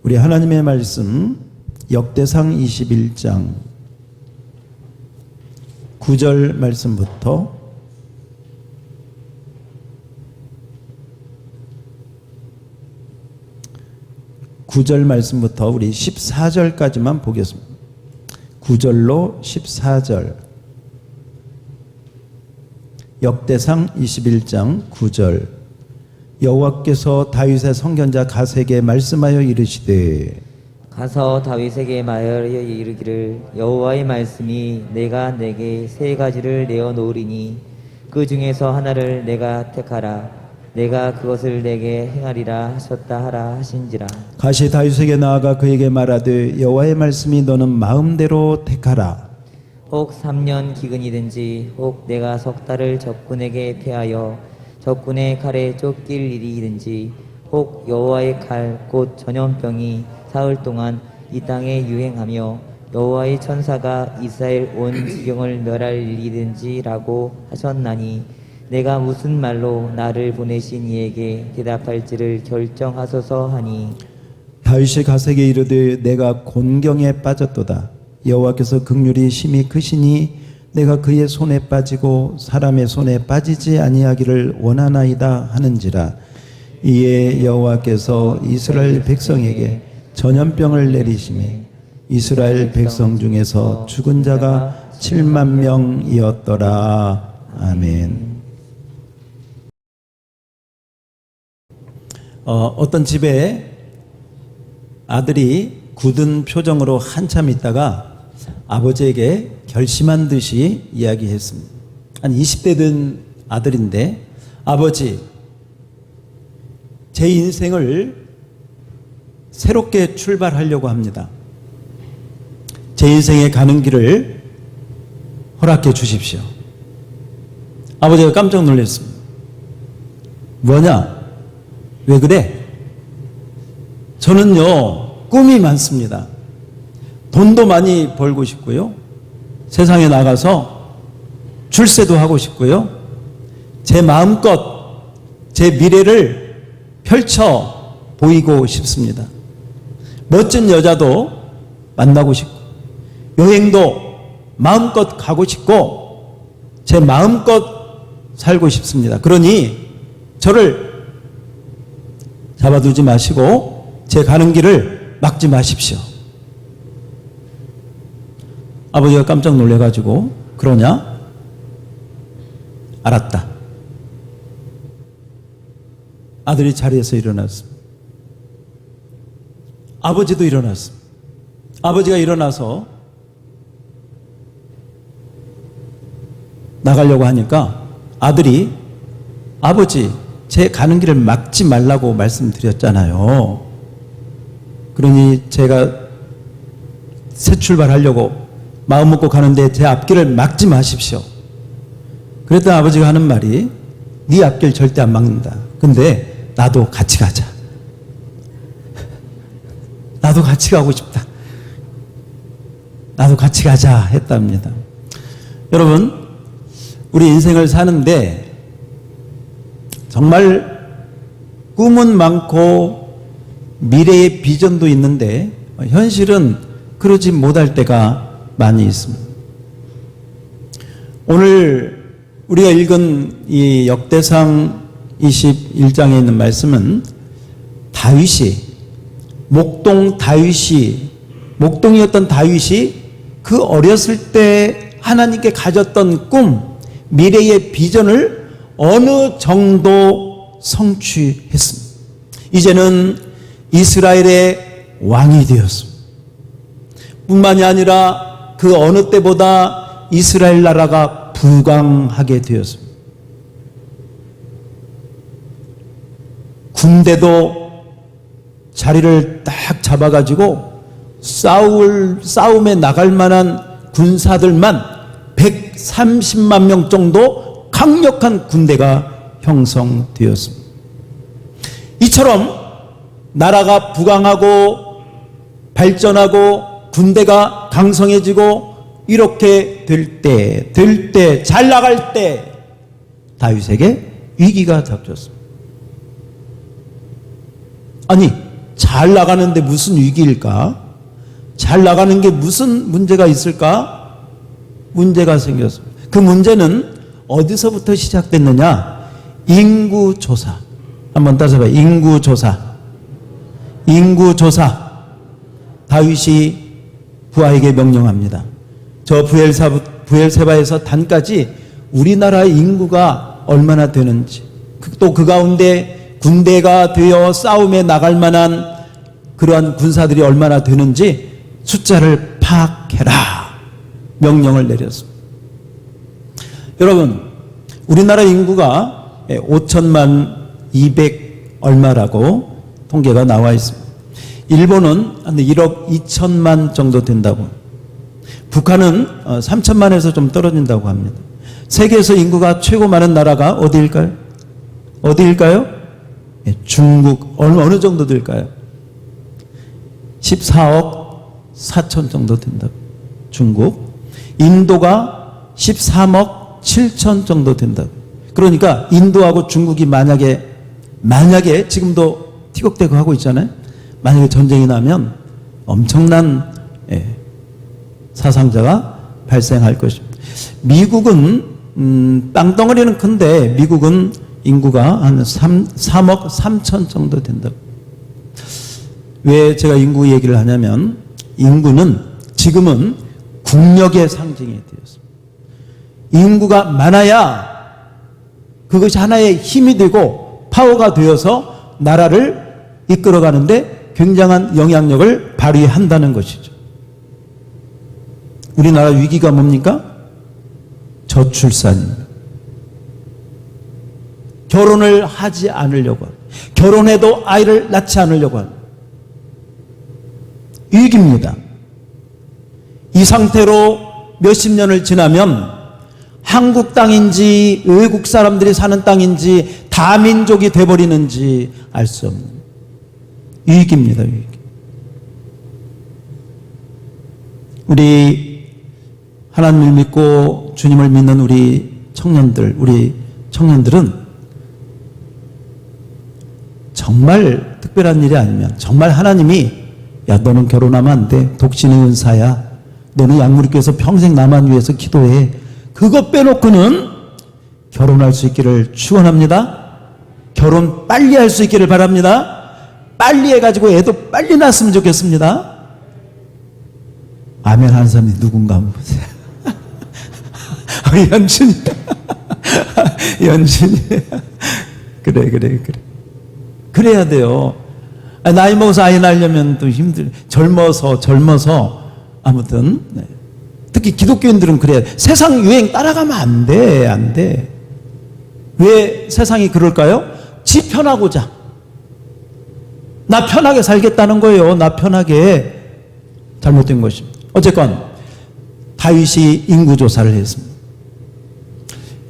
우리 하나님의 말씀 역대상 21장 9절 말씀부터 9절 말씀부터 우리 14절까지만 보겠습니다. 9절로 14절. 역대상 21장 9절. 여호와께서 다윗의 선견자 갓에게 말씀하여 이르시되 가서 다윗에게 말하여 이르기를 여호와의 말씀이 내가 내게 세 가지를 내어 놓으리니 그 중에서 하나를 내가 택하라. 내가 그것을 내게 행하리라 하셨다 하라 하신지라. 갓이 다윗에게 나아가 그에게 말하되 여호와의 말씀이 너는 마음대로 택하라. 혹 3년 기근이든지 혹 내가 석 달을 적군에게 패하여 적군의 칼에 쫓길 일이든지 혹 여호와의 칼 곧 전염병이 사흘 동안 이 땅에 유행하며 여호와의 천사가 이스라엘 온 지경을 멸할 일이든지라고 하셨나니 내가 무슨 말로 나를 보내신 이에게 대답할지를 결정하소서 하니 다윗이 갓에게 이르되 내가 곤경에 빠졌도다. 여호와께서 긍휼이 심히 크시니 내가 그의 손에 빠지고 사람의 손에 빠지지 아니하기를 원하나이다 하는지라. 이에 여호와께서 이스라엘 백성에게 전염병을 내리시매 이스라엘 백성 중에서 죽은 자가 7만 명이었더라. 아멘. 어떤 집에 아들이 굳은 표정으로 한참 있다가 아버지에게 결심한 듯이 이야기했습니다. 한 20대 된 아들인데 아버지, 제 인생을 새롭게 출발하려고 합니다. 제 인생에 가는 길을 허락해 주십시오. 아버지가 깜짝 놀랐습니다. 뭐냐? 왜 그래? 저는요, 꿈이 많습니다. 돈도 많이 벌고 싶고요. 세상에 나가서 출세도 하고 싶고요. 제 마음껏 제 미래를 펼쳐 보이고 싶습니다. 멋진 여자도 만나고 싶고 여행도 마음껏 가고 싶고 제 마음껏 살고 싶습니다. 그러니 저를 잡아두지 마시고 제 가는 길을 막지 마십시오. 아버지가 깜짝 놀래가지고 그러냐? 알았다. 아들이 자리에서 일어났습니다. 아버지도 일어났습니다. 아버지가 일어나서 나가려고 하니까 아들이 아버지, 제 가는 길을 막지 말라고 말씀드렸잖아요. 그러니 제가 새 출발하려고 마음 먹고 가는데 제 앞길을 막지 마십시오. 그랬더니 아버지가 하는 말이 네 앞길 절대 안 막는다. 근데 나도 같이 가자. 나도 같이 가고 싶다. 나도 같이 가자 했답니다. 여러분, 우리 인생을 사는데 정말 꿈은 많고 미래의 비전도 있는데 현실은 그러지 못할 때가 많이 있습니다. 오늘 우리가 읽은 이 역대상 21장에 있는 말씀은 목동이었던 다윗이 그 어렸을 때 하나님께 가졌던 꿈, 미래의 비전을 어느 정도 성취했습니다. 이제는 이스라엘의 왕이 되었습니다. 뿐만이 아니라 그 어느 때보다 이스라엘 나라가 부강하게 되었습니다. 군대도 자리를 딱 잡아가지고 싸움에 나갈 만한 군사들만 130만 명 정도 강력한 군대가 형성되었습니다. 이처럼 나라가 부강하고 발전하고 군대가 강성해지고 이렇게 될 때, 잘 나갈 때 다윗에게 위기가 닥쳤습니다. 아니, 잘 나가는데 무슨 위기일까? 잘 나가는 게 무슨 문제가 있을까? 문제가 생겼습니다. 그 문제는 어디서부터 시작됐느냐? 인구조사. 한번 따서 봐요. 인구조사. 인구조사. 다윗이 부하에게 명령합니다. 저 부엘세바에서 단까지 우리나라의 인구가 얼마나 되는지, 또 그 가운데 군대가 되어 싸움에 나갈 만한 그러한 군사들이 얼마나 되는지 숫자를 파악해라 명령을 내렸습니다. 여러분, 우리나라 인구가 5천만 200 얼마라고 통계가 나와 있습니다. 일본은 한 1억 2천만 정도 된다고, 북한은 3천만에서 좀 떨어진다고 합니다. 세계에서 인구가 최고 많은 나라가 어디일까요? 어디일까요? 중국. 어느 정도 될까요? 14억 4천 정도 된다고. 중국. 인도가 13억 7천 정도 된다고. 그러니까 인도하고 중국이 만약에 지금도 티격태격 하고 있잖아요. 만약에 전쟁이 나면 엄청난 사상자가 발생할 것입니다. 미국은 땅덩어리는 큰데 미국은 인구가 한 3억 3천 정도 된다고. 왜 제가 인구 얘기를 하냐면, 인구는 지금은 국력의 상징이 되었습니다. 인구가 많아야 그것이 하나의 힘이 되고 파워가 되어서 나라를 이끌어가는데 굉장한 영향력을 발휘한다는 것이죠. 우리나라 위기가 뭡니까? 저출산입니다. 결혼을 하지 않으려고 합니다. 결혼해도 아이를 낳지 않으려고 합니다. 위기입니다. 이 상태로 몇십 년을 지나면 한국 땅인지 외국 사람들이 사는 땅인지 다민족이 돼버리는지 알 수 없는 위기입니다. 위기. 우리 하나님을 믿고 주님을 믿는 우리 청년들은 정말 특별한 일이 아니면, 정말 하나님이 야, 너는 결혼하면 안 돼. 독신의 은사야. 너는 양무리교에서 평생 나만 위해서 기도해. 그것 빼놓고는 결혼할 수 있기를 축원합니다. 결혼 빨리 할 수 있기를 바랍니다. 빨리 해가지고 애도 빨리 낳았으면 좋겠습니다. 아멘 하는 사람이 누군가 한번 보세요. 연준이. 연준이. 그래. 그래야 돼요. 나이 먹어서 아이 낳으려면 또 젊어서 아무튼 특히 기독교인들은 그래야 돼. 세상 유행 따라가면 안 돼. 왜 세상이 그럴까요? 지 편하고자. 나 편하게 살겠다는 거예요. 나 편하게. 잘못된 것입니다. 어쨌건 다윗이 인구조사를 했습니다.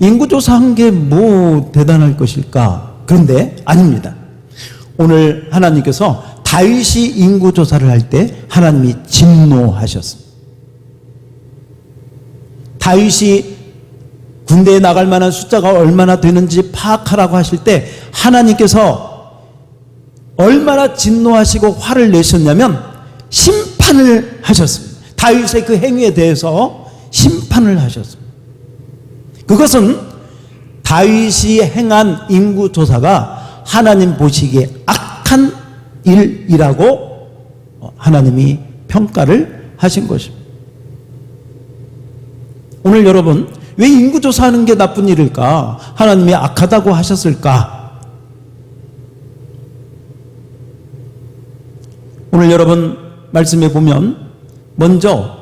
인구조사한 게 뭐 대단할 것일까? 그런데 아닙니다. 오늘 하나님께서 다윗이 인구조사를 할 때 하나님이 진노하셨습니다. 다윗이 군대에 나갈 만한 숫자가 얼마나 되는지 파악하라고 하실 때 하나님께서 얼마나 진노하시고 화를 내셨냐면 심판을 하셨습니다. 다윗의 그 행위에 대해서 심판을 하셨습니다. 그것은 다윗이 행한 인구조사가 하나님 보시기에 악한 일이라고 하나님이 평가를 하신 것입니다. 오늘 여러분, 왜 인구조사하는 게 나쁜 일일까? 하나님이 악하다고 하셨을까? 오늘 여러분 말씀에 보면 먼저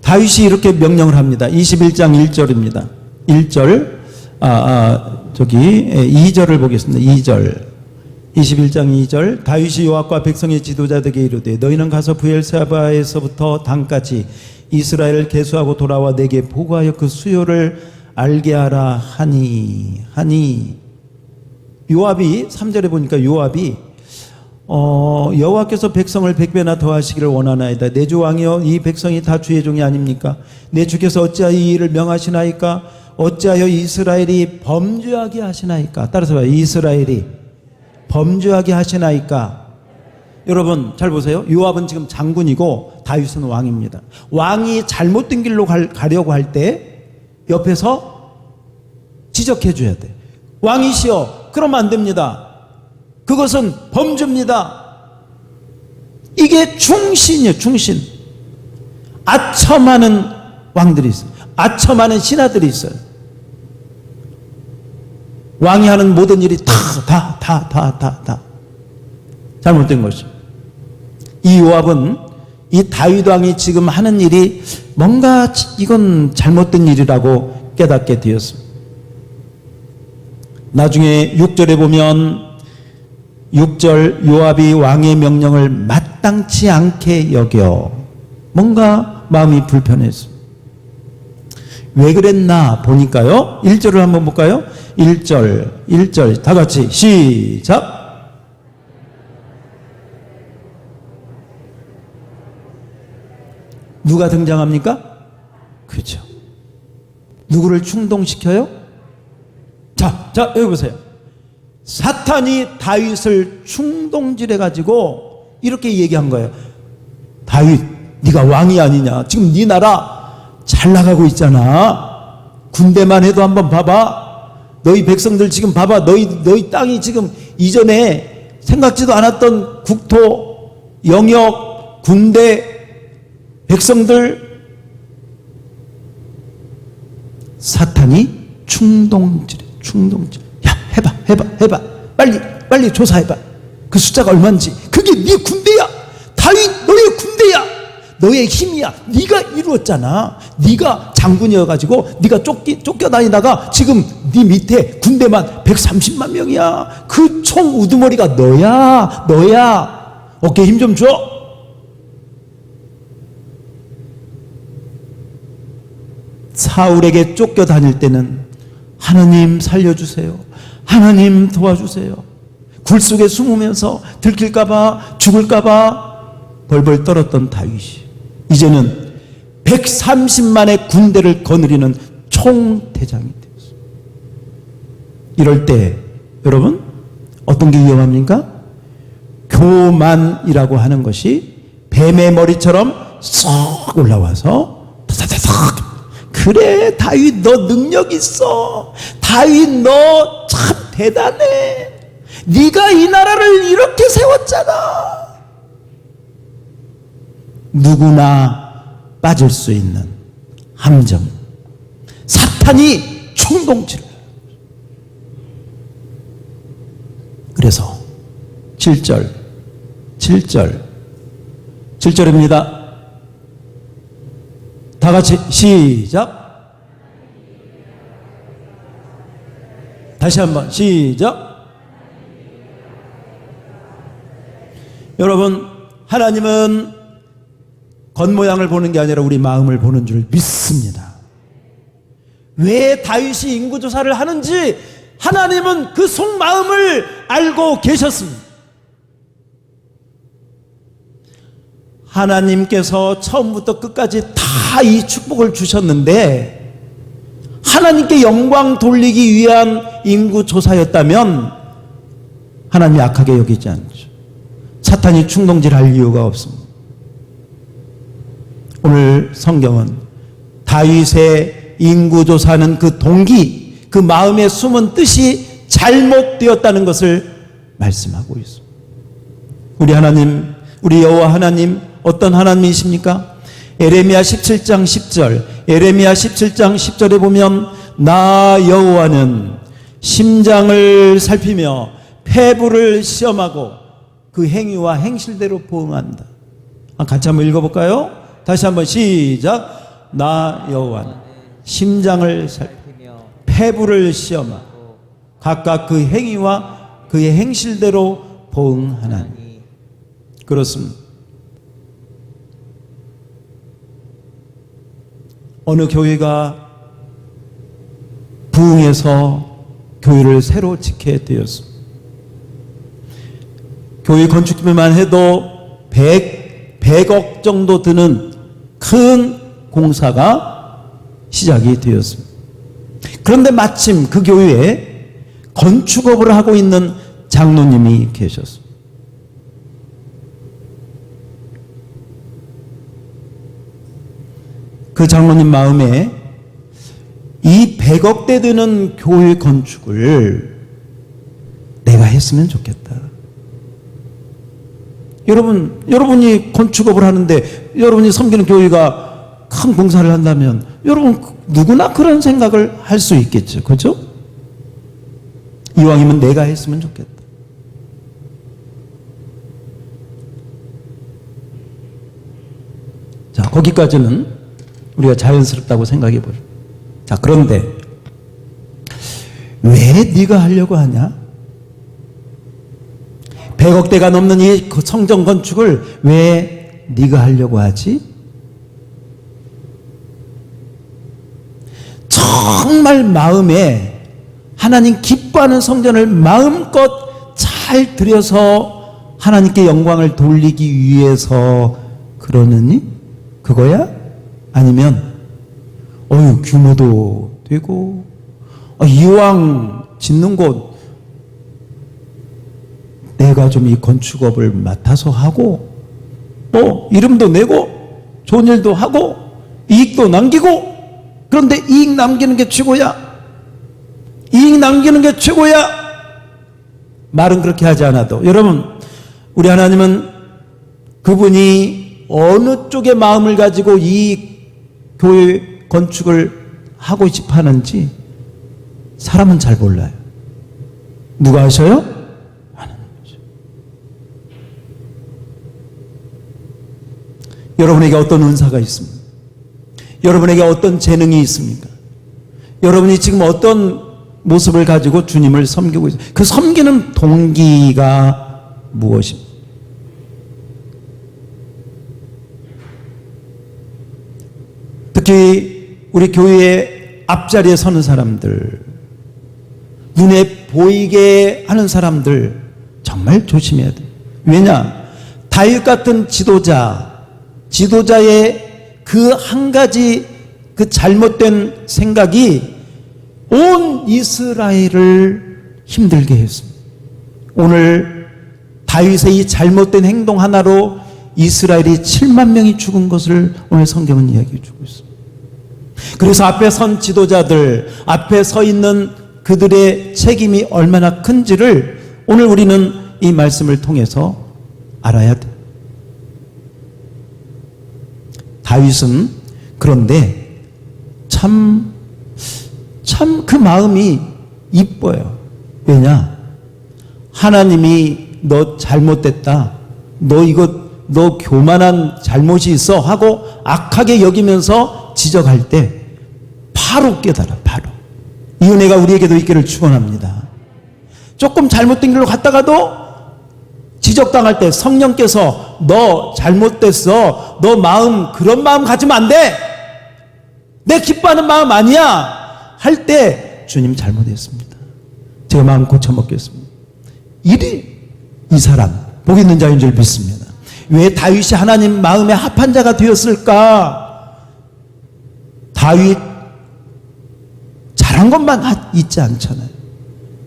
다윗이 이렇게 명령을 합니다. 21장 1절입니다. 1절, 2절을 보겠습니다. 2절. 21장 2절. 다윗이 요압과 백성의 지도자들에게 이르되 너희는 가서 브엘세바에서부터 단까지 이스라엘을 계수하고 돌아와 내게 보고하여 그 수요를 알게 하라 하니. 요압이 3절에 보니까 요압이 여호와께서 백성을 100배나 더하시기를 원하나이다. 내 주 왕이여, 이 백성이 다 주의 종이 아닙니까? 내 주께서 어찌하여 이 일을 명하시나이까? 어찌하여 이스라엘이 범죄하게 하시나이까? 따라서 봐요. 이스라엘이 범죄하게 하시나이까? 여러분 잘 보세요. 요압은 지금 장군이고 다윗은 왕입니다. 왕이 잘못된 길로 가려고 할 때 옆에서 지적해 줘야 돼. 왕이시여, 그러면 안 됩니다. 그것은 범죄입니다. 이게 충신이에요. 충신. 아첨하는 왕들이 있어요. 아첨하는 신하들이 있어요. 왕이 하는 모든 일이 다 잘못된 것이죠. 이 요압은 이 다윗 왕이 지금 하는 일이 뭔가 이건 잘못된 일이라고 깨닫게 되었습니다. 나중에 6절에 보면 6절 요압이 왕의 명령을 마땅치 않게 여겨 뭔가 마음이 불편했습니다. 왜 그랬나 보니까요. 1절을 한번 볼까요? 1절 다 같이 시작. 누가 등장합니까? 그렇죠. 누구를 충동시켜요? 자, 여기 보세요. 사탄이 다윗을 충동질해 가지고 이렇게 얘기한 거예요. 다윗, 네가 왕이 아니냐? 지금 네 나라 잘 나가고 있잖아. 군대만 해도 한번 봐봐. 너희 백성들 지금 봐봐. 너희 땅이 지금 이전에 생각지도 않았던 국토, 영역, 군대, 백성들. 사탄이 충동질. 야, 해봐. 빨리 조사해봐. 그 숫자가 얼마인지. 그게 네 군대야. 다윗, 너의 군대야. 너의 힘이야. 네가 이루었잖아. 네가 장군이어가지고 네가 쫓겨다니다가 지금 네 밑에 군대만 130만 명이야. 그 총 우두머리가 너야. 어깨에 힘 좀 줘. 사울에게 쫓겨다닐 때는 하나님 살려주세요. 하나님 도와주세요. 굴 속에 숨으면서 들킬까봐 죽을까봐 벌벌 떨었던 다윗이 이제는 130만의 군대를 거느리는 총대장이 되었어요. 이럴 때 여러분 어떤 게 위험합니까? 교만이라고 하는 것이 뱀의 머리처럼 쏙 올라와서 타타타닥. 그래, 다윗 너 능력 있어. 다윗 너 참 대단해. 네가 이 나라를 이렇게 세웠잖아. 누구나 빠질 수 있는 함정. 사탄이 충동질을. 그래서 7절입니다. 다 같이 시작. 다시 한번 시작. 여러분, 하나님은 겉모양을 보는 게 아니라 우리 마음을 보는 줄 믿습니다. 왜 다윗이 인구조사를 하는지 하나님은 그 속마음을 알고 계셨습니다. 하나님께서 처음부터 끝까지 다 이 축복을 주셨는데 하나님께 영광 돌리기 위한 인구조사였다면 하나님이 악하게 여기지 않죠. 사탄이 충동질할 이유가 없습니다. 오늘 성경은 다윗의 인구조사는 그 동기, 그 마음에 숨은 뜻이 잘못되었다는 것을 말씀하고 있습니다. 우리 하나님, 우리 여호와 하나님 어떤 하나님이십니까? 에레미야 17장 10절에 보면 나 여호와는 심장을 살피며 폐부를 시험하고 그 행위와 행실대로 보응한다. 같이 한번 읽어볼까요? 다시 한번 시작. 나 여호와는 심장을 살피며 폐부를 시험하고 각각 그 행위와 그의 행실대로 보응하나니. 그렇습니다. 어느 교회가 부흥해서 교회를 새로 짓게 되었습니다. 교회 건축비만 해도 100억 정도 드는 큰 공사가 시작이 되었습니다. 그런데 마침 그 교회에 건축업을 하고 있는 장로님이 계셨습니다. 그 장로님 마음에 이 100억대 되는 교회 건축을 내가 했으면 좋겠다. 여러분이 건축업을 하는데 여러분이 섬기는 교회가 큰 봉사를 한다면 여러분 누구나 그런 생각을 할 수 있겠죠. 그렇죠? 이왕이면 내가 했으면 좋겠다. 자, 거기까지는 우리가 자연스럽다고 생각해 보죠. 자, 그런데 왜 네가 하려고 하냐? 100억대가 넘는 이 성전 건축을 왜 네가 하려고 하지? 정말 마음에 하나님 기뻐하는 성전을 마음껏 잘 들여서 하나님께 영광을 돌리기 위해서 그러느니? 그거야? 아니면 규모도 되고 이왕 짓는 곳 내가 좀 이 건축업을 맡아서 하고 이름도 내고 좋은 일도 하고 이익도 남기고, 그런데 이익 남기는 게 최고야. 이익 남기는 게 최고야. 말은 그렇게 하지 않아도 여러분, 우리 하나님은 그분이 어느 쪽의 마음을 가지고 이 교회 건축을 하고 싶어 하는지 사람은 잘 몰라요. 누가 하셔요? 하나님이죠. 여러분에게 어떤 은사가 있습니까? 여러분에게 어떤 재능이 있습니까? 여러분이 지금 어떤 모습을 가지고 주님을 섬기고 있어요? 그 섬기는 동기가 무엇입니까? 특히 우리 교회의 앞자리에 서는 사람들, 눈에 보이게 하는 사람들 정말 조심해야 돼요. 왜냐? 다윗 같은 지도자의 그 한 가지 그 잘못된 생각이 온 이스라엘을 힘들게 했습니다. 오늘 다윗의 이 잘못된 행동 하나로 이스라엘이 7만 명이 죽은 것을 오늘 성경은 이야기해 주고 있습니다. 그래서 앞에 선 지도자들, 앞에 서 있는 그들의 책임이 얼마나 큰지를 오늘 우리는 이 말씀을 통해서 알아야 돼요. 다윗은 그런데 참 그 마음이 이뻐요. 왜냐? 하나님이 너 잘못됐다, 너 교만한 잘못이 있어 하고 악하게 여기면서 지적할 때 바로 깨달아. 바로 이 은혜가 우리에게도 있기를 축원합니다. 조금 잘못된 길로 갔다가도 지적당할 때 성령께서 너 잘못됐어, 너 마음 그런 마음 가지면 안 돼, 내 기뻐하는 마음 아니야 할 때 주님 잘못했습니다, 제가 마음 고쳐먹겠습니다. 이 사람 복 있는 자인 줄 믿습니다. 왜 다윗이 하나님 마음에 합한 자가 되었을까? 다윗 잘한 것만 있지 않잖아요.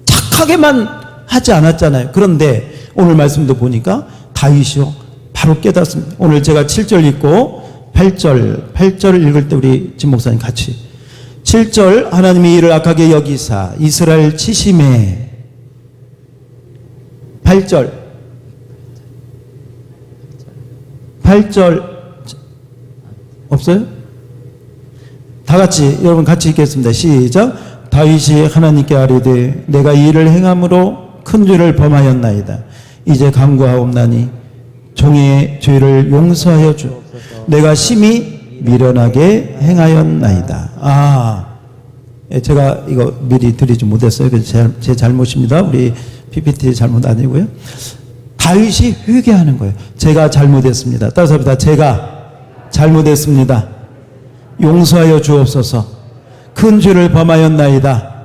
착하게만 하지 않았잖아요. 그런데 오늘 말씀도 보니까 다윗이요 바로 깨닫습니다. 오늘 제가 7절 읽고 8절 읽을 때 우리 진 목사님 같이 7절 하나님이 이를 악하게 여기사 이스라엘 치심에 8절 없어요? 다 같이 여러분 같이 읽겠습니다. 시작. 다윗이 하나님께 아뢰되 내가 이 일을 행함으로 큰 죄를 범하였나이다. 이제 간구하옵나니 종의 죄를 용서하여 주. 내가 심히 미련하게 행하였나이다. 제가 이거 미리 드리지 못했어요. 그래서 제 잘못입니다. 우리 PPT 잘못 아니고요. 다윗이 회개하는 거예요. 제가 잘못했습니다. 따라서 합니다. 제가 잘못했습니다. 용서하여 주옵소서. 큰 죄를 범하였나이다.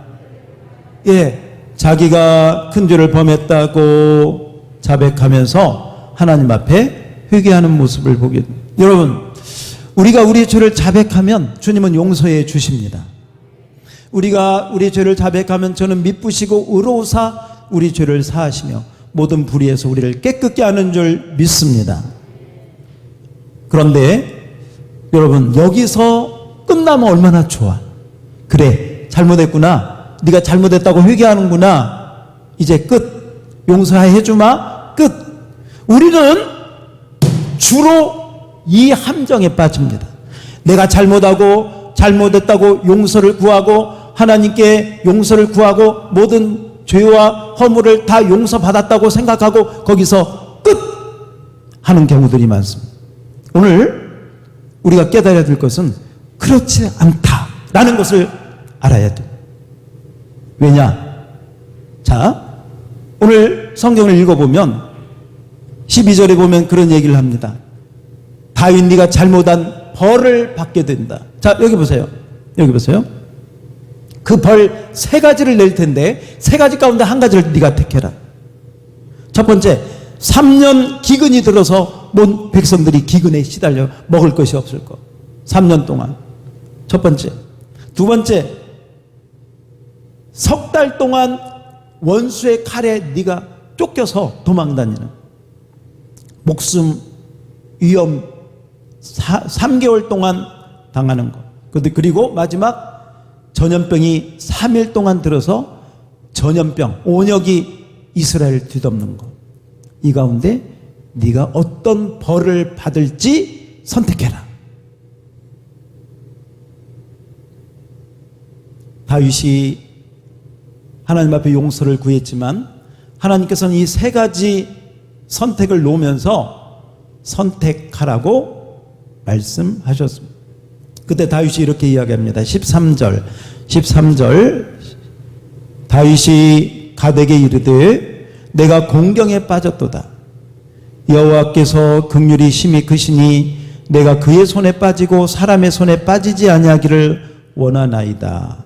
자기가 큰 죄를 범했다고 자백하면서 하나님 앞에 회개하는 모습을 보게 됩니다. 여러분, 우리가 우리의 죄를 자백하면 주님은 용서해 주십니다. 우리가 우리의 죄를 자백하면 저는 미쁘시고 의로우사 우리 죄를 사하시며 모든 불의에서 우리를 깨끗게 하는 줄 믿습니다. 그런데 여러분, 여기서 끝나면 얼마나 좋아. 그래, 잘못했구나. 네가 잘못했다고 회개하는구나. 이제 끝. 용서해 주마. 끝. 우리는 주로 이 함정에 빠집니다. 내가 잘못했다고 용서를 구하고 하나님께 용서를 구하고 모든 죄와 허물을 다 용서받았다고 생각하고 거기서 끝 하는 경우들이 많습니다. 오늘 우리가 깨달아야 될 것은 그렇지 않다라는 것을 알아야 돼요. 왜냐? 자, 오늘 성경을 읽어보면 12절에 보면 그런 얘기를 합니다. 다윗 네가 잘못한 벌을 받게 된다. 자, 여기 보세요. 여기 보세요. 그 벌 세 가지를 낼 텐데 세 가지 가운데 한 가지를 네가 택해라. 첫 번째, 3년 기근이 들어서 온 백성들이 기근에 시달려 먹을 것이 없을 것. 3년 동안. 첫 번째. 두 번째, 석 달 동안 원수의 칼에 네가 쫓겨서 도망다니는 목숨 위험 3개월 동안 당하는 것. 그리고 마지막 전염병이 3일 동안 들어서 전염병, 온역이 이스라엘을 뒤덮는 것. 이 가운데 네가 어떤 벌을 받을지 선택해라. 다윗이 하나님 앞에 용서를 구했지만 하나님께서는 이 세 가지 선택을 놓으면서 선택하라고 말씀하셨습니다. 그때 다윗이 이렇게 이야기합니다. 13절 다윗이 가데게 이르되 내가 공경에 빠졌도다. 여호와께서 긍휼이 심히 크시니 내가 그의 손에 빠지고 사람의 손에 빠지지 아니하기를 원하나이다.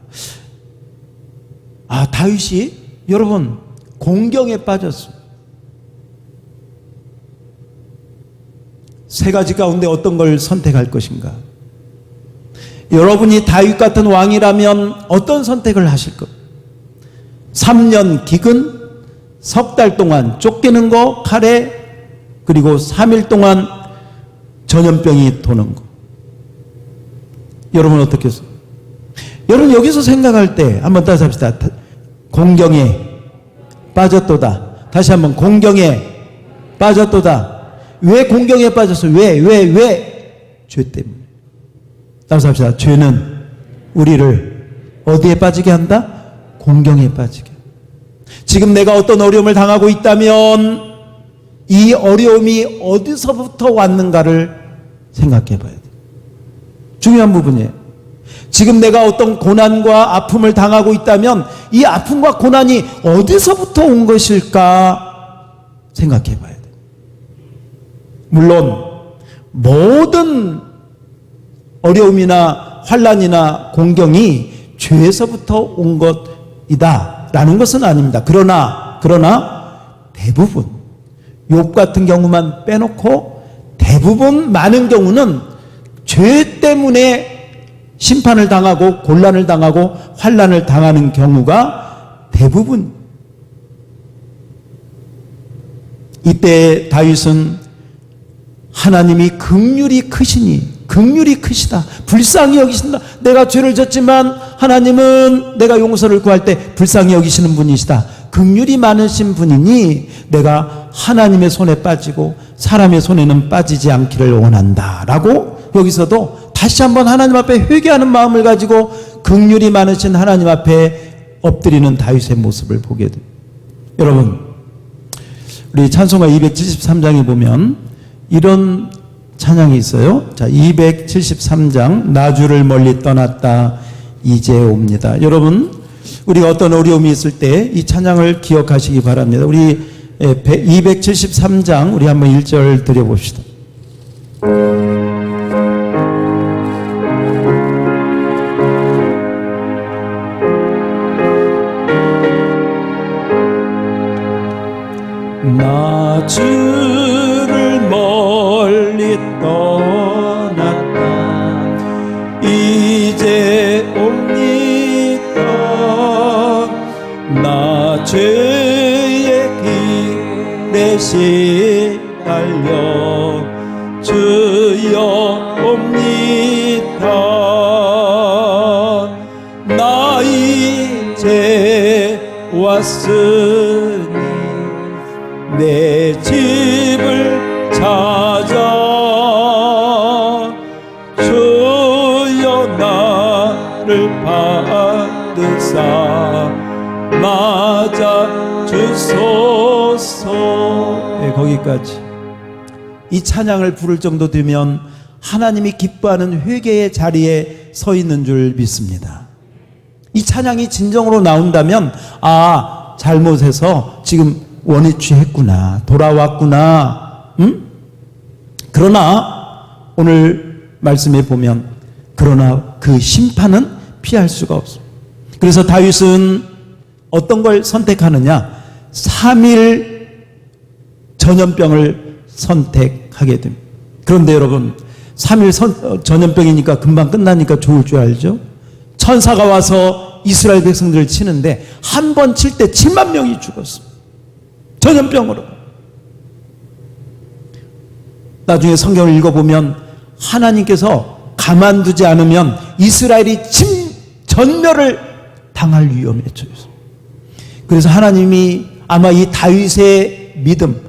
아, 다윗이 여러분 공경에 빠졌습니다. 세 가지 가운데 어떤 걸 선택할 것인가? 여러분이 다윗 같은 왕이라면 어떤 선택을 하실 것? 3년 기근, 석 달 동안 쫓기는 거, 칼에, 그리고 3일 동안 전염병이 도는 거. 여러분 어떻게 했어요? 여러분 여기서 생각할 때 한번 다시 합시다. 공경에 빠졌도다. 다시 한번 공경에 빠졌도다. 왜 공경에 빠졌어? 왜? 죄 때문에. 다시 합시다. 죄는 우리를 어디에 빠지게 한다? 공경에 빠지게. 지금 내가 어떤 어려움을 당하고 있다면 이 어려움이 어디서부터 왔는가를 생각해 봐야 돼. 중요한 부분이에요. 지금 내가 어떤 고난과 아픔을 당하고 있다면 이 아픔과 고난이 어디서부터 온 것일까 생각해 봐야 돼. 물론 모든 어려움이나 환난이나 공경이 죄에서부터 온 것이다 라는 것은 아닙니다. 그러나 대부분 욥 같은 경우만 빼놓고 대부분 많은 경우는 죄 때문에 심판을 당하고 곤란을 당하고 환난을 당하는 경우가 대부분. 이때 다윗은 하나님이 긍휼이 크시다. 불쌍히 여기신다. 내가 죄를 졌지만 하나님은 내가 용서를 구할 때 불쌍히 여기시는 분이시다. 긍휼이 많으신 분이니 내가 하나님의 손에 빠지고 사람의 손에는 빠지지 않기를 원한다 라고 여기서도 다시 한번 하나님 앞에 회개하는 마음을 가지고 긍휼이 많으신 하나님 앞에 엎드리는 다윗의 모습을 보게 됩니다. 여러분, 우리 찬송가 273장에 보면 이런 찬양이 있어요. 자, 273장 나주를 멀리 떠났다 이제 옵니다. 여러분, 우리가 어떤 어려움이 있을 때 이 찬양을 기억하시기 바랍니다. 우리 273장 우리 한번 1절 드려봅시다. 나주를 멀리 떠났다 이제 옵니다. 나 죄의 길에 시달려 주여 옵니다. 왔으니 내 집을 찾아 주여 나를 받으사 맞아 주소서. 네, 거기까지. 이 찬양을 부를 정도 되면 하나님이 기뻐하는 회개의 자리에 서 있는 줄 믿습니다. 이 찬양이 진정으로 나온다면 아, 잘못해서 지금 원에 취했구나, 돌아왔구나. 그러나 오늘 말씀에 보면 그러나 그 심판은 피할 수가 없습니다. 그래서 다윗은 어떤 걸 선택하느냐? 3일 전염병을 선택하게 됩니다. 그런데 여러분, 3일 전염병이니까 금방 끝나니까 좋을 줄 알죠? 천사가 와서 이스라엘 백성들을 치는데 한 번 칠 때 7만 명이 죽었습니다. 전염병으로. 나중에 성경을 읽어보면 하나님께서 가만두지 않으면 이스라엘이 전멸을 당할 위험에 처했습니다. 그래서 하나님이 아마 이 다윗의 믿음,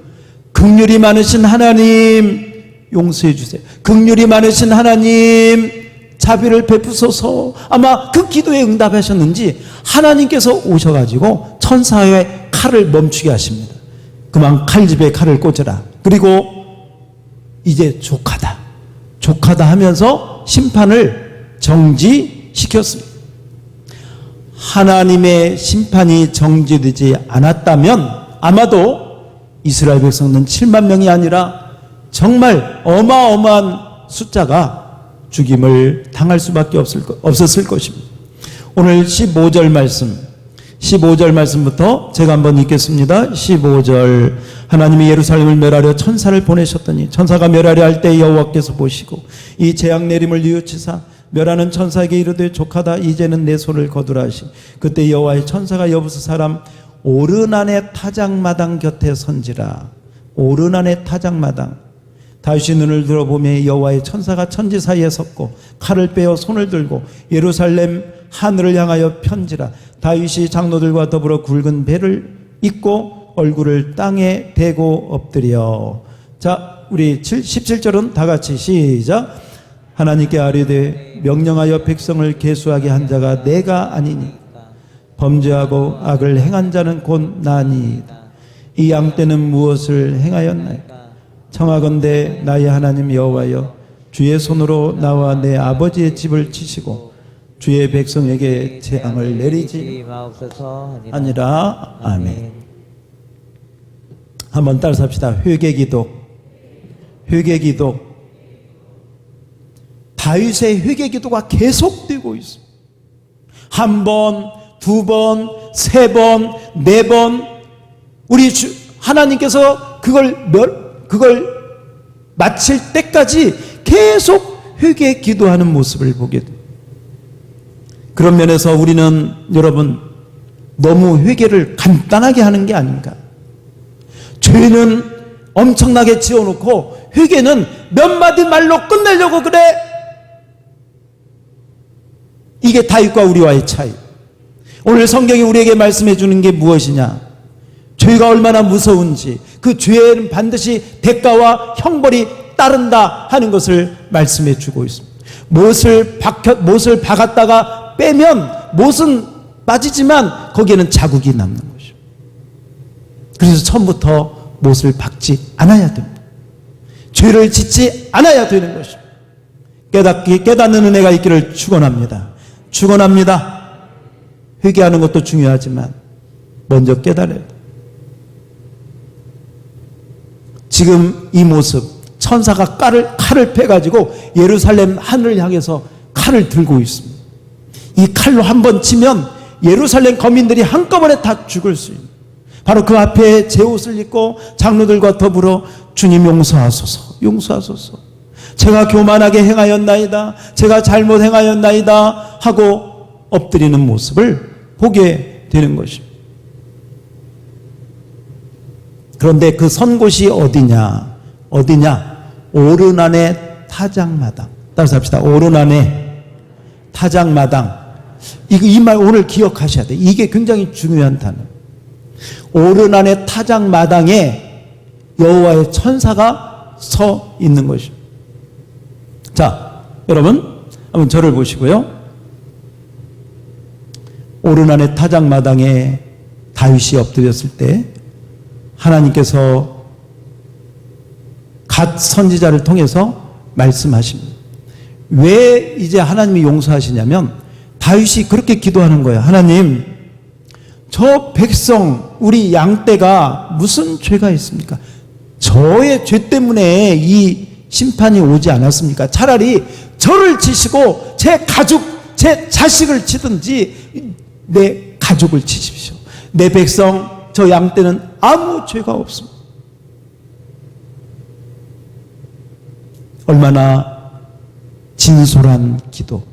긍휼이 많으신 하나님 용서해 주세요, 긍휼이 많으신 하나님 자비를 베푸소서, 아마 그 기도에 응답하셨는지 하나님께서 오셔가지고 천사의 칼을 멈추게 하십니다. 그만 칼집에 칼을 꽂으라. 그리고 이제 족하다 하면서 심판을 정지시켰습니다. 하나님의 심판이 정지되지 않았다면 아마도 이스라엘 백성은 7만 명이 아니라 정말 어마어마한 숫자가 죽임을 당할 수밖에 없었을 것입니다. 오늘 15절 말씀부터 제가 한번 읽겠습니다. 15절. 하나님이 예루살렘을 멸하려 천사를 보내셨더니 천사가 멸하려 할 때 여호와께서 보시고 이 재앙 내림을 뉘우치사 멸하는 천사에게 이르되 족하다, 이제는 내 손을 거두라 하시. 그때 여호와의 천사가 여부수 사람 오르난의 타작마당 곁에 선지라. 오르난의 타작마당. 다윗이 눈을 들어보매 여호와의 천사가 천지 사이에 섰고 칼을 빼어 손을 들고 예루살렘 하늘을 향하여 편지라. 다윗이 장로들과 더불어 굵은 배를 입고 얼굴을 땅에 대고 엎드려. 자, 우리 17절은 다 같이 시작. 하나님께 아뢰되 명령하여 백성을 계수하게 한 자가 내가 아니니 범죄하고 악을 행한 자는 곧 나니이다. 이 양 떼는 무엇을 행하였나이까? 청하건대 나의 하나님 여호와여, 주의 손으로 나와 내 아버지의 집을 치시고 주의 백성에게 재앙을 내리지 마옵소서 아니라. 아멘. 한번 따라서 합시다. 회개기도. 다윗의 회개기도가 계속되고 있습니다. 한 번, 두 번, 세 번, 네 번. 우리 하나님께서 그걸 마칠 때까지 계속 회개 기도하는 모습을 보게 됩니다. 그런 면에서 우리는 여러분 너무 회개를 간단하게 하는 게 아닌가. 죄는 엄청나게 지어놓고 회개는 몇 마디 말로 끝내려고 그래. 이게 다윗과 우리와의 차이. 오늘 성경이 우리에게 말씀해 주는 게 무엇이냐? 죄가 얼마나 무서운지, 그 죄는 반드시 대가와 형벌이 따른다 하는 것을 말씀해 주고 있습니다. 못을 박았다가 빼면 못은 빠지지만 거기에는 자국이 남는 것이죠. 그래서 처음부터 못을 박지 않아야 됩니다. 죄를 짓지 않아야 되는 것입니다. 깨닫는 은혜가 있기를 축원합니다. 회개하는 것도 중요하지만 먼저 깨달아야 돼요. 지금 이 모습, 천사가 칼을 패가지고 예루살렘 하늘을 향해서 칼을 들고 있습니다. 이 칼로 한 번 치면 예루살렘 거민들이 한꺼번에 다 죽을 수 있는, 바로 그 앞에 제 옷을 입고 장로들과 더불어 주님 용서하소서, 용서하소서, 제가 교만하게 행하였나이다, 제가 잘못 행하였나이다 하고 엎드리는 모습을 보게 되는 것입니다. 그런데 그 선 곳이 어디냐? 오르난의 타작마당. 따라서 합시다. 오르난의 타작마당. 이 말 오늘 기억하셔야 돼요. 이게 굉장히 중요한 단어. 오르난의 타작 마당에 여호와의 천사가 서 있는 것이죠. 자, 여러분 한번 저를 보시고요. 오르난의 타작 마당에 다윗이 엎드렸을 때 하나님께서 갓 선지자를 통해서 말씀하십니다. 왜 이제 하나님이 용서하시냐면 다윗이 그렇게 기도하는 거예요. 하나님, 저 백성 우리 양떼가 무슨 죄가 있습니까? 저의 죄 때문에 이 심판이 오지 않았습니까? 차라리 저를 치시고 제 가족, 제 자식을 치든지 내 가족을 치십시오. 내 백성, 저 양떼는 아무 죄가 없습니다. 얼마나 진솔한 기도,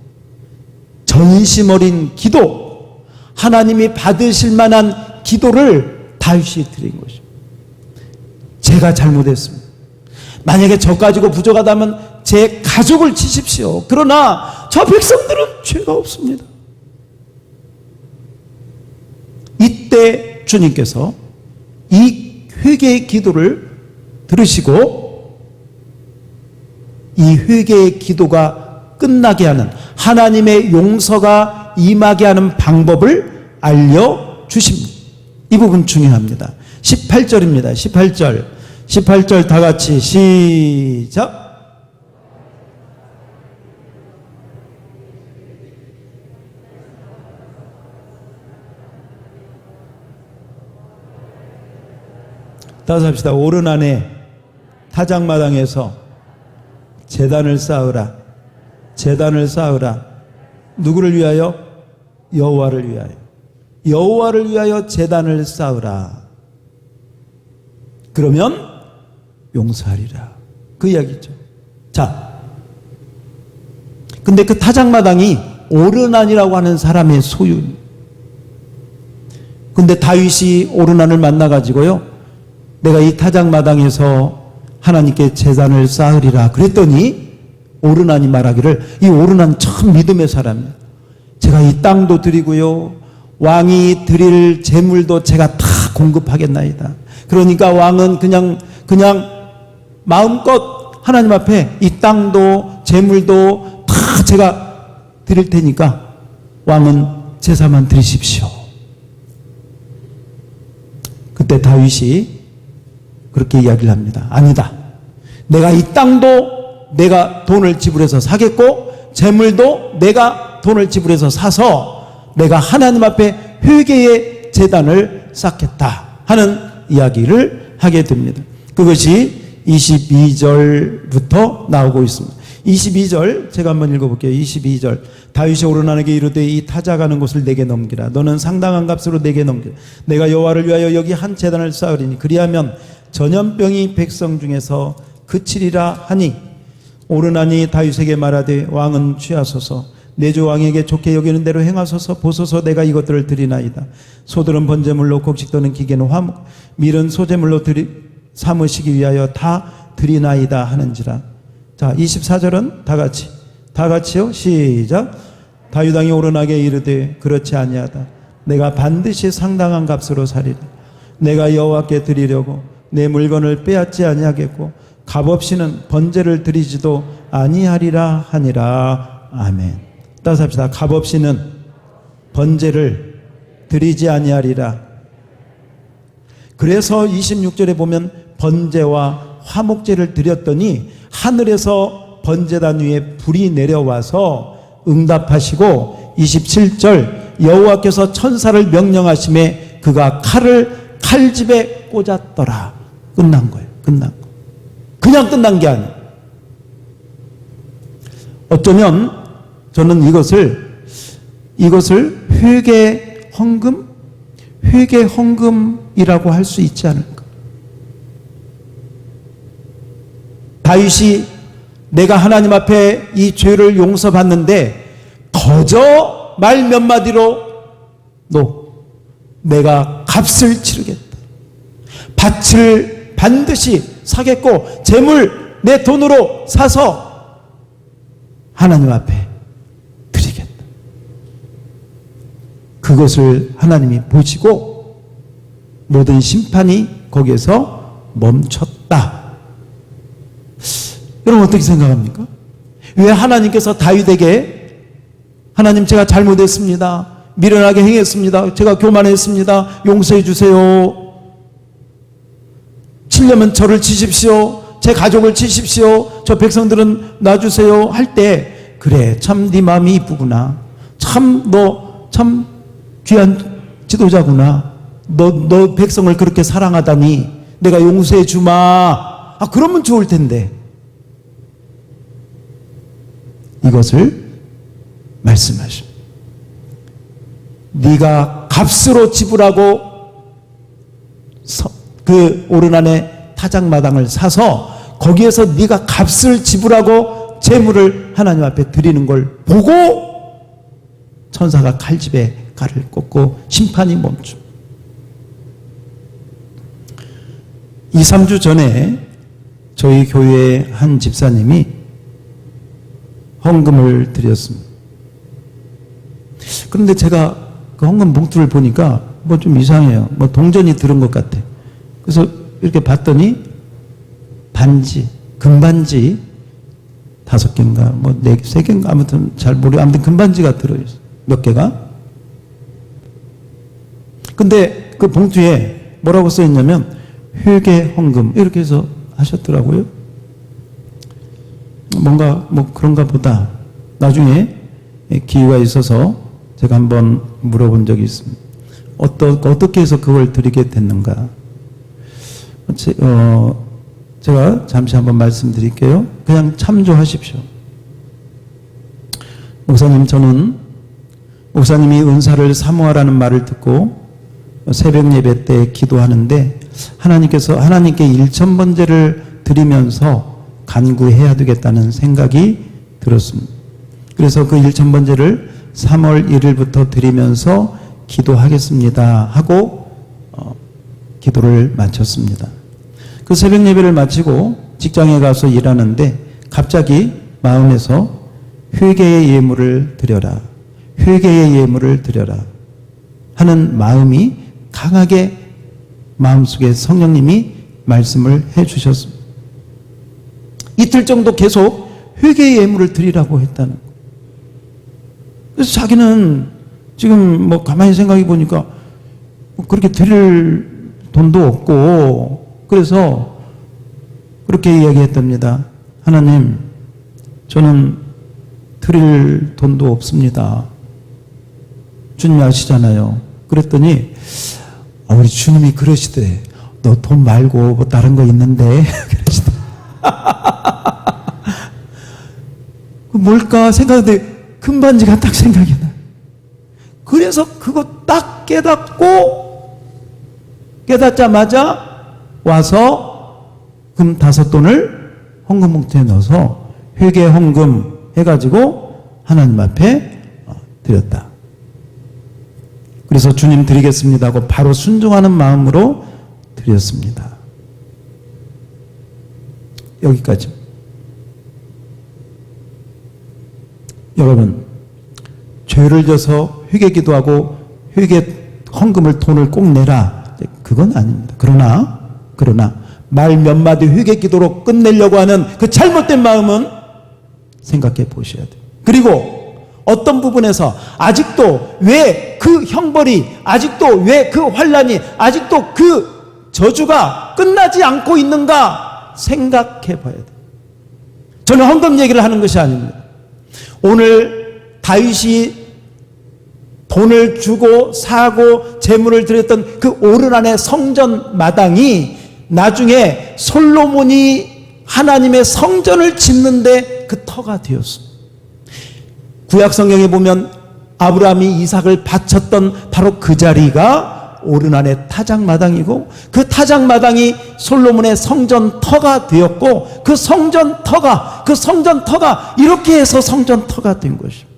전심 어린 기도, 하나님이 받으실 만한 기도를 다윗이 드린 것입니다. 제가 잘못했습니다. 만약에 저 가지고 부족하다면 제 가족을 치십시오. 그러나 저 백성들은 죄가 없습니다. 이때 주님께서 이 회개의 기도를 들으시고 이 회개의 기도가 끝나게 하는, 하나님의 용서가 임하게 하는 방법을 알려주십니다. 이 부분 중요합니다. 18절입니다. 18절 다 같이 시작. 따라서 합시다. 오르난의 타작마당에서 제단을 쌓으라. 제단을 쌓으라. 누구를 위하여? 여호와를 위하여. 여호와를 위하여 제단을 쌓으라. 그러면 용서하리라. 그 이야기죠. 자, 근데 그 타작마당이 오르난이라고 하는 사람의 소유입니다. 근데 다윗이 오르난을 만나가지고요, 내가 이 타작마당에서 하나님께 제단을 쌓으리라 그랬더니 오르난이 말하기를, 이 오르난 참 믿음의 사람이에요. 제가 이 땅도 드리고요, 왕이 드릴 재물도 제가 다 공급하겠나이다. 그러니까 왕은 그냥 마음껏 하나님 앞에 이 땅도 재물도 다 제가 드릴 테니까 왕은 제사만 드리십시오. 그때 다윗이 그렇게 이야기를 합니다. 아니다. 내가 이 땅도 내가 돈을 지불해서 사겠고 재물도 내가 돈을 지불해서 사서 내가 하나님 앞에 회개의 제단을 쌓겠다 하는 이야기를 하게 됩니다. 그것이 22절부터 나오고 있습니다. 22절 제가 한번 읽어볼게요. 22절 다윗이 오르난에게 이르되 이 타작하는 곳을 내게 넘기라. 너는 상당한 값으로 내게 넘기라. 내가 여호와를 위하여 여기 한 제단을 쌓으리니 그리하면 전염병이 백성 중에서 그치리라 하니 오르난이 다윗에게 말하되 왕은 취하소서 내 주 왕에게 좋게 여기는 대로 행하소서. 보소서 내가 이것들을 드리나이다. 소들은 번제물로 곡식 또는 기계는 화목 밀은 소제물로 삼으시기 위하여 다 드리나이다 하는지라. 자, 24절은 다 같이요. 시작. 다윗 왕이 오르나게 이르되 그렇지 아니하다. 내가 반드시 상당한 값으로 사리라. 내가 여호와께 드리려고 내 물건을 빼앗지 아니하겠고 값없이는 번제를 드리지도 아니하리라 하니라. 아멘. 따라서 합시다. 값없이는 번제를 드리지 아니하리라. 그래서 26절에 보면 번제와 화목제를 드렸더니 하늘에서 번제단 위에 불이 내려와서 응답하시고 27절 여호와께서 천사를 명령하심에 그가 칼을 칼집에 꽂았더라. 끝난 거예요. 끝난 거. 그냥 끝난 게 아니에요. 어쩌면 저는 이것을 회개 헌금이라고 할 수 있지 않을까. 다윗이 내가 하나님 앞에 이 죄를 용서받는데 거저 말 몇 마디로 내가 값을 치르겠다. 밭을 반드시 사겠고 재물 내 돈으로 사서 하나님 앞에 드리겠다. 그것을 하나님이 보시고 모든 심판이 거기에서 멈췄다. 여러분 어떻게 생각합니까? 왜 하나님께서 다윗에게 하나님 제가 잘못했습니다. 미련하게 행했습니다. 제가 교만했습니다. 용서해 주세요. 치려면 저를 치십시오. 제 가족을 치십시오. 저 백성들은 놔주세요. 할 때 그래 참 네 마음이 이쁘구나. 참 너 참 귀한 지도자구나. 너 백성을 그렇게 사랑하다니 내가 용서해 주마. 그러면 좋을 텐데. 이것을 말씀하십니다. 네가 값으로 지불하고 그 오르난의 타작마당을 사서 거기에서 네가 값을 지불하고 재물을 하나님 앞에 드리는 걸 보고 천사가 칼집에 칼을 꽂고 심판이 멈춤. 2, 3주 전에 저희 교회의 한 집사님이 헌금을 드렸습니다. 그런데 제가 그 헌금 봉투를 보니까 뭐 좀 이상해요. 뭐 동전이 들은 것 같아. 그래서 이렇게 봤더니 반지, 금반지 5개인가 뭐 3개인가 아무튼 잘 모르겠어요. 아무튼 금반지가 들어있어요. 몇 개가. 근데 그 봉투에 뭐라고 써있냐면 회계 헌금 이렇게 해서 하셨더라고요. 뭔가 뭐 그런가 보다. 나중에 기회가 있어서 제가 한번 물어본 적이 있습니다. 어떻게 해서 그걸 드리게 됐는가. 제가 잠시 한번 말씀드릴게요. 그냥 참조하십시오. 목사님, 저는 목사님이 은사를 사모하라는 말을 듣고 새벽 예배 때 기도하는데 하나님께 1,000번제를 드리면서 간구해야 되겠다는 생각이 들었습니다. 그래서 그 1,000번제를 3월 1일부터 드리면서 기도하겠습니다 하고 기도를 마쳤습니다. 그 새벽 예배를 마치고 직장에 가서 일하는데 갑자기 마음에서 회개의 예물을 드려라, 회개의 예물을 드려라 하는 마음이 강하게 마음속에 성령님이 말씀을 해주셨습니다. 이틀 정도 계속 회개의 예물을 드리라고 했다는 거예요. 그래서 자기는 지금 뭐 가만히 생각해 보니까 뭐 그렇게 드릴 돈도 없고 그래서 그렇게 이야기했답니다. 하나님, 저는 드릴 돈도 없습니다. 주님이 아시잖아요. 그랬더니 우리 주님이 그러시대. 너 돈 말고 뭐 다른 거 있는데 그러시대. 뭘까 생각하는데 금반지가 딱 생각이 나. 그래서 그거 딱 깨닫자마자 와서 금 5돈을 헌금 봉투에 넣어서 회개 헌금 해가지고 하나님 앞에 드렸다. 그래서 주님 드리겠습니다 하고 바로 순종하는 마음으로 드렸습니다. 여기까지. 여러분, 죄를 져서 회개 기도하고 회개 헌금을 돈을 꼭 내라. 그건 아닙니다. 그러나 말 몇 마디 회개 기도로 끝내려고 하는 그 잘못된 마음은 생각해 보셔야 돼요. 그리고 어떤 부분에서 아직도 왜 그 형벌이, 아직도 왜 그 환난이, 아직도 그 저주가 끝나지 않고 있는가 생각해 봐야 돼요. 저는 헌금 얘기를 하는 것이 아닙니다. 오늘 다윗이 돈을 주고 사고 재물을 드렸던 그 오르난의 성전 마당이 나중에 솔로몬이 하나님의 성전을 짓는데 그 터가 되었습니다. 구약 성경에 보면 아브라함이 이삭을 바쳤던 바로 그 자리가 오르난의 타작마당이고 그 타작마당이 솔로몬의 성전 터가 되었고 그 성전 터가 이렇게 해서 성전 터가 된 것입니다.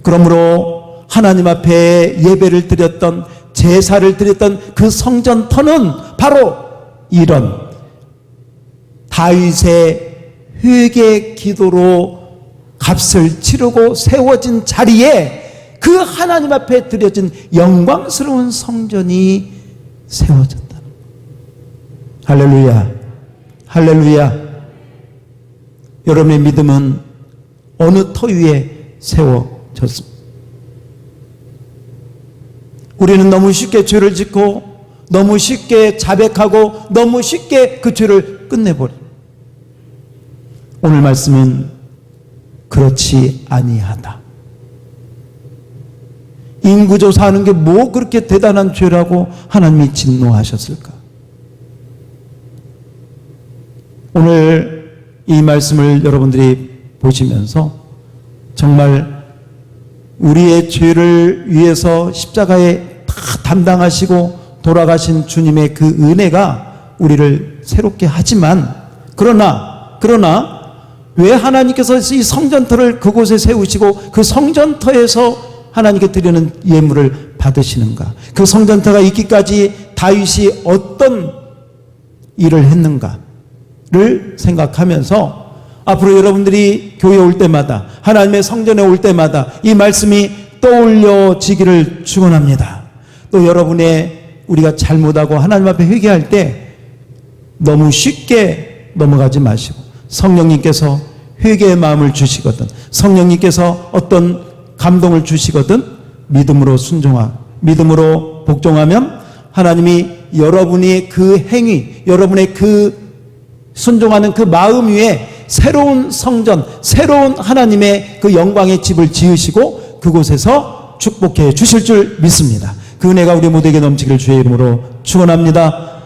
그러므로 하나님 앞에 예배를 드렸던, 제사를 드렸던 그 성전 터는 바로 이런 다윗의 회개 기도로 값을 치르고 세워진 자리에 그 하나님 앞에 드려진 영광스러운 성전이 세워졌다는 것. 할렐루야, 할렐루야. 여러분의 믿음은 어느 터 위에 세워졌습니다. 우리는 너무 쉽게 죄를 짓고 너무 쉽게 자백하고 너무 쉽게 그 죄를 끝내버립니다. 오늘 말씀은 그렇지 아니하다. 인구조사하는 게 뭐 그렇게 대단한 죄라고 하나님이 진노하셨을까? 오늘 이 말씀을 여러분들이 보시면서 정말 우리의 죄를 위해서 십자가에 다 담당하시고 돌아가신 주님의 그 은혜가 우리를 새롭게 하지만 그러나 왜 하나님께서 이 성전터를 그곳에 세우시고 그 성전터에서 하나님께 드리는 예물을 받으시는가? 그 성전터가 있기까지 다윗이 어떤 일을 했는가를 생각하면서 앞으로 여러분들이 교회에 올 때마다 하나님의 성전에 올 때마다 이 말씀이 떠올려지기를 축원합니다. 또 여러분의 우리가 잘못하고 하나님 앞에 회개할 때 너무 쉽게 넘어가지 마시고 성령님께서 회개의 마음을 주시거든 성령님께서 어떤 감동을 주시거든 믿음으로 믿음으로 복종하면 하나님이 여러분이 그 행위, 여러분의 그 순종하는 그 마음 위에 새로운 성전, 새로운 하나님의 그 영광의 집을 지으시고 그곳에서 축복해 주실 줄 믿습니다. 그 은혜가 우리 모두에게 넘치기를 주의 이름으로 축원합니다.